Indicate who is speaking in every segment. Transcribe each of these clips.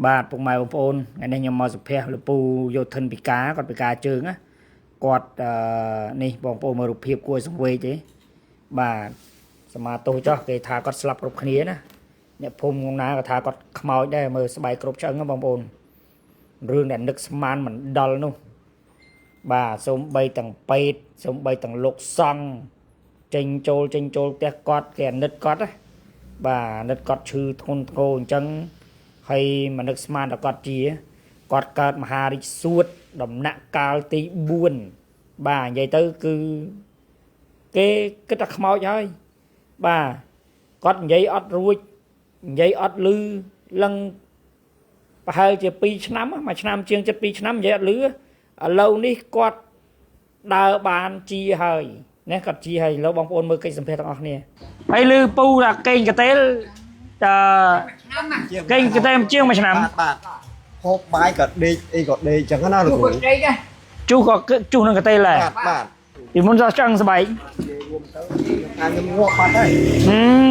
Speaker 1: បាទពុកម៉ែបងប្អូនថ្ងៃនេះខ្ញុំមកសុភ័ក្រលពូយោធិនពិការគាត់ពិការជើងណាគាត់នេះបងប្អូនមើលរូបភាពគួរសង្វេគទេបាទសមាទោសចោះគេថាគាត់ស្លាប់គ្រប់គ្នាណាអ្នកភូមិក្នុងណាក៏ថាគាត់ខ្មោចដែរមើលស្បែកគ្រប់ឆ្អឹងបងប្អូនរឿងដែលនឹកស្មានមិនដល់នោះបាទសូមបីទាំងពេទ្យសូមបីទាំងលោកសង្ឃចេញចូលផ្ទះគាត់គេអាណិតគាត់ណាបាទអាណិតគាត់ឈឺធ្ងន់ធ្ងរអញ្ចឹងហើយមនឹកស្មានដល់គាត់ជាគាត់កើតមហារាជសួតដំណាក់កាលទី4បាទនិយាយទៅគឺគេគិតថាខ្មោចហើយបាទគាត់និយាយអត់រួចនិយាយអត់លឺលឹងប្រហែលជា2ឆ្នាំមួយឆ្នាំជាង7 ឆ្នាំនិយាយអត់លឺឥឡូវនេះគាត់ដើរបានជាហើយណាគាត់ជាហើយឥឡូវបងប្អូនមើលកិច្ចសម្ភារទាំងអស់គ្នាហើយលឺពូថាកេងកតេលកេងកតេលជាងមួយឆ្នាំ
Speaker 2: បាទហូបបាយក៏ដេកអីក៏ដេកចឹងណាលោកគ្រូ
Speaker 1: ជុះក៏ជុះនឹងកតេលដែរ
Speaker 2: បាទ
Speaker 1: ពីមុនចង់ស្បែក
Speaker 2: ខ្ញុំងាប់បាត់ហើយ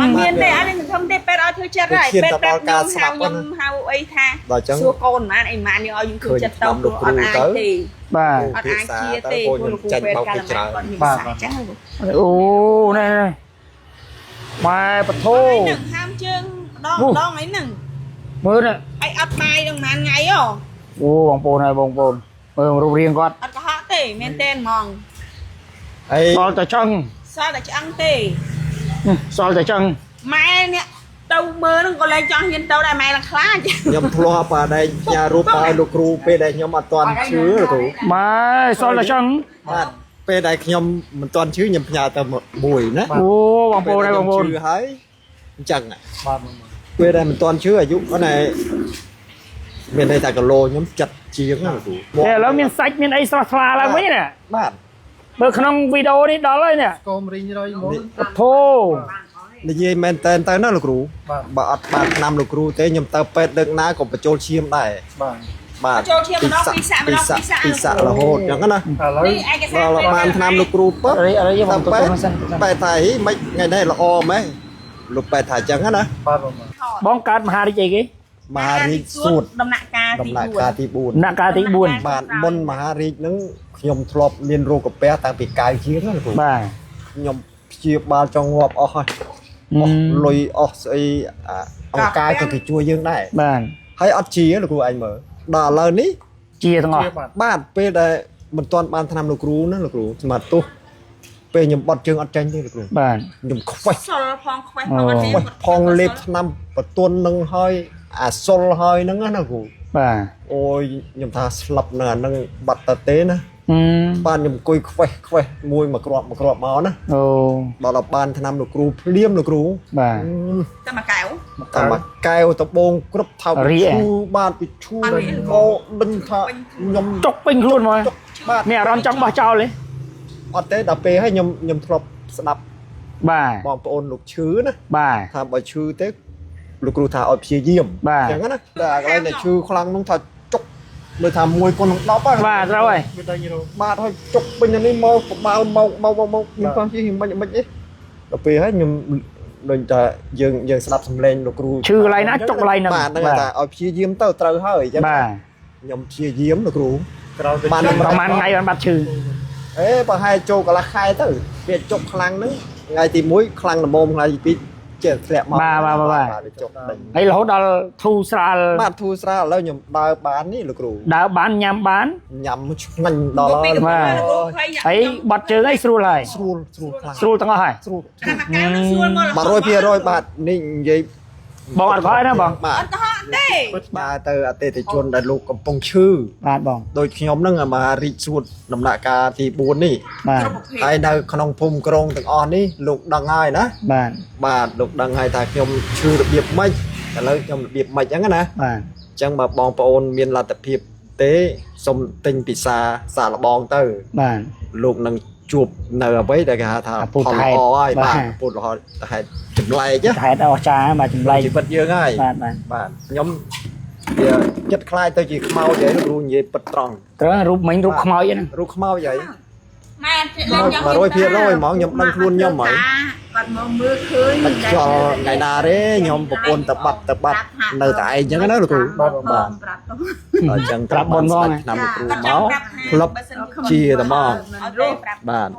Speaker 3: អត់មានទេអត់មានសង្ឃឹមទេពេទ្យឲ្យធ្វើចិត្តហើយពេទ្យប្រាប់ខ្ញុំហៅអីថាសួរកូនម៉ានអីម៉ាននេះឲ្យយើងធ្វើចិត្តទៅអត់អាចទេ
Speaker 1: បាទ
Speaker 3: អត់អាចជាទេព្រោះលោកគ្រូពេទ្យកាលម៉ានគាត់មានសាច់ចា
Speaker 1: អូណែម៉ែបធោ
Speaker 3: នឹងហាមជើងដងអីហ្នឹង
Speaker 1: មើលនេះ
Speaker 3: អីអត់បាយនឹងម៉ានថ្ងៃហ៎
Speaker 1: អូបងប្អូនហើយបងប្អូនមើលរូបរាងគាត់
Speaker 3: អត់កុហកទេមែនទេហ្មង
Speaker 1: អីសល់តែឆ្អឹង
Speaker 3: សល់តែឆ្អឹងទេស
Speaker 1: ល់តែឆ្អឹង
Speaker 3: ម៉ែនេះទៅមើលនឹងក៏លែងចង់ហ៊ានទៅដែរម៉ែឡើងខ្លាច
Speaker 2: ខ្ញុំធ្លាប់បាទដែរញ៉ារូបឲ្យលោកគ្រូពេលដែលខ្ញុំអត់ទាន់ឈឺលោកគ្រូ
Speaker 1: ម៉ែសល់តែឆ្អឹង
Speaker 2: បាទពេលដែលខ្ញុំមិនទាន់ឈឺខ្ញុំផ្ញើទៅមួយណា
Speaker 1: អូបងប្អូនហើយបងប្អូន
Speaker 2: ឈឺហើយអញ្ចឹងបាទពេលដែលមិនទាន់ឈឺអាយុហ្នឹងឯងមានន័យថាគីឡូខ្ញុំចិត្តជាងណាលោកគ្រូ
Speaker 1: តែឥឡូវមានសាច់មានអីស្រស់ថ្លាឡើងវិញណា
Speaker 2: បាទ
Speaker 1: មើលក្នុងវីដេអូនេះដល់ហើយនេះ
Speaker 2: កុំរីងរយមក
Speaker 1: ធោ
Speaker 2: និយាយមែនតើទៅណាលោកគ្រូបើអត់បានឆ្នាំលោកគ្រូទេខ្ញុំទៅពេទ្យដឹកណាក៏បញ្ចូលឈាមដែរបាទ
Speaker 3: ចូលឈាមម្ដងពីសាក់
Speaker 2: រហូតអញ្ចឹងណា
Speaker 3: នេះឯកសារ
Speaker 2: ដល់បានឆ្នាំលោកគ្រូពឹប
Speaker 1: អីយើងទៅសិន
Speaker 2: បែរថាហីមិនថ្ងៃនេះល្អម៉េះលោកបែរថាអញ្ចឹងណា
Speaker 1: បងកើតមហារាជអីគេ
Speaker 2: មហារាជសួត
Speaker 3: ដំណាក់កាលទី4
Speaker 1: ដំណាក់កាលទី4
Speaker 2: បាទមុនមហារាជហ្នឹងខ្ញុំធ្លាប់មានរោគកាពះតាំងពីកាយជាងណាលោកគ្រូ
Speaker 1: បាទ
Speaker 2: ខ្ញុំព្យាបាលចង់ងាប់អស់ហើយអស់លុយអស់ស្អីអង្គការក៏គេជួយយើងដែរ
Speaker 1: បាទ
Speaker 2: ហើយអត់ជាលោកគ្រូឯងមើលដល់ឥឡូវនេះ
Speaker 1: ជាទាំងអស់
Speaker 2: បាទពេលដែលមិនទាន់បានឆ្នាំលោកគ្រូណាលោកគ្រូស្មាត់ទោះពេលខ្ញុំបត់ជើងអត់ចាញ់ទេលោកគ្រូ
Speaker 1: បាទ
Speaker 2: ខ្ញុំខ្វេះ
Speaker 3: សុលផងខ្វេះផងអត់មាន
Speaker 2: ផងលេបឆ្នាំបន្ទន់នឹងហើយអាសុលហើយហ្នឹងណាគ្រូ
Speaker 1: បាទ
Speaker 2: អូយខ្ញុំថាស្លាប់នៅអាហ្នឹងបាត់តទេណាបានខ្ញុំអង្គុយខ្វេះមួយគ្រាប់មកណា
Speaker 1: អូ
Speaker 2: ដល់បានឆ្នាំលោកគ្រូភ្លាមលោកគ្រូ
Speaker 1: បាទ
Speaker 3: តែមួយកែវ
Speaker 2: តបងគ្រប់ថោកឈូបាទពីឈូមកដេញថាខ្ញុំ
Speaker 1: ចុកពេញខ្លួនមកបាទមានអារម្មណ៍ចង់បោះចោលទេ
Speaker 2: អត់ទេដល់ពេលហើយខ្ញុំធ្លាប់ស្ដាប់
Speaker 1: បាទ
Speaker 2: បងប្អូនលោកឈឺណា
Speaker 1: បាទ
Speaker 2: ថាបើឈឺទេលោកគ្រូថាឲ្យព្យាយាម
Speaker 1: អ
Speaker 2: ញ្ចឹងណាតែកន្លែងដែលឈឺខ្លាំងនោះថាចុកមើលថា1គុណនឹង10ហ្នឹង
Speaker 1: បាទត្រូវហើយ
Speaker 2: បាទហើយចុកពេញនេះមកបបើមកមានความជឿមិនអីដល់ពេលហើយខ្ញុំដូចថាយើងស្ដាប់សំឡេងលោកគ្រូ
Speaker 1: ឈឺកន្លែងណាចុកកន្លែងហ្នឹង
Speaker 2: បាទហ្នឹងថាឲ្យព្យាយាមទៅត្រូវហើយអញ្ចឹង
Speaker 1: បាទ
Speaker 2: ខ្ញុំព្យាយាមលោកគ្រូ
Speaker 1: បានប្រហែលថ្ងៃបានបាត់ឈឺ
Speaker 2: ប្រហែលចូលកន្លះខែទៅវាចុកខ្លាំងហ្នឹងថ្ងៃទី1ខ្លាំងល្មមថ្ងៃទី2ចេះធ្លាក់មក
Speaker 1: បាទចុកហើយរហូតដល់ធូរស្រាល
Speaker 2: បាទធូរស្រាលឥឡូវខ្ញុំដើរបាននេះលោកគ្រូ
Speaker 1: ដើរបានញ៉ាំបាន
Speaker 2: ញ៉ាំឆ្ងាញ់ដល់ហើយ
Speaker 1: បាទហើយបាត់ជើងហើយស្រួលហើយ
Speaker 2: ស្រួលខ្លាំង
Speaker 1: ស្រួលទាំងអស់ហើយ
Speaker 3: ស្រួល
Speaker 2: 100%បាទនេះនិយាយ
Speaker 1: បងអត់កុហកណាបង
Speaker 3: អត់កុហកទេ
Speaker 2: បាទទៅអតិថិជនដែលលោកកំពុងឈឺ
Speaker 1: បាទបង
Speaker 2: ដូចខ្ញុំហ្នឹងមហារាជសួតដំណាក់កាលទី4នេះ
Speaker 1: បាទ
Speaker 2: ហើយនៅក្នុងភូមិក្រុងទាំងអស់នេះលោកដឹងហើយណាបាទលោកដឹងហើយថាខ្ញុំឈឺរបៀបម៉េចឥឡូវខ្ញុំរបៀបម៉េចហ្នឹងណា
Speaker 1: បាទ
Speaker 2: អញ្ចឹងបើបងប្អូនមានលទ្ធភាពទេសុំទិញពិសាលបងទៅ
Speaker 1: បាទ
Speaker 2: លោកនឹងជួបនៅអ្វីដែលគេហៅថា
Speaker 1: ផលល្អ
Speaker 2: ហើយបាទពុទ្ធរហូតហេតុចម្លែក
Speaker 1: ហេតុអស្ចារ្យបាទចម្លែក
Speaker 2: ជីវិតយើងហើយបាទខ្ញុំវាចិត្តខ្លាចទៅជាខ្មោចហើយលោកគ្រូនិយាយពិតត្រង់
Speaker 1: ត្រូវរូបមិញរូបខ្មោចហ្នឹង
Speaker 2: រូបខ្មោចហើយ
Speaker 3: ម៉ែ
Speaker 2: 100%ហ្មងខ្ញុំដឹងខ្លួនខ្ញុំហើយ
Speaker 3: គាត់មកមើលឃើញ
Speaker 2: បាច់ចោលថ្ងៃណាទេខ្ញុំប្រពន្ធទៅបាត់នៅតែឯងអញ្ចឹងណាលោកគ្រូបាទអញ្ចឹងប្រាប់បនផងឆ្នាំលោកគ្រូមកផ្លប់ជាតែមកបាទ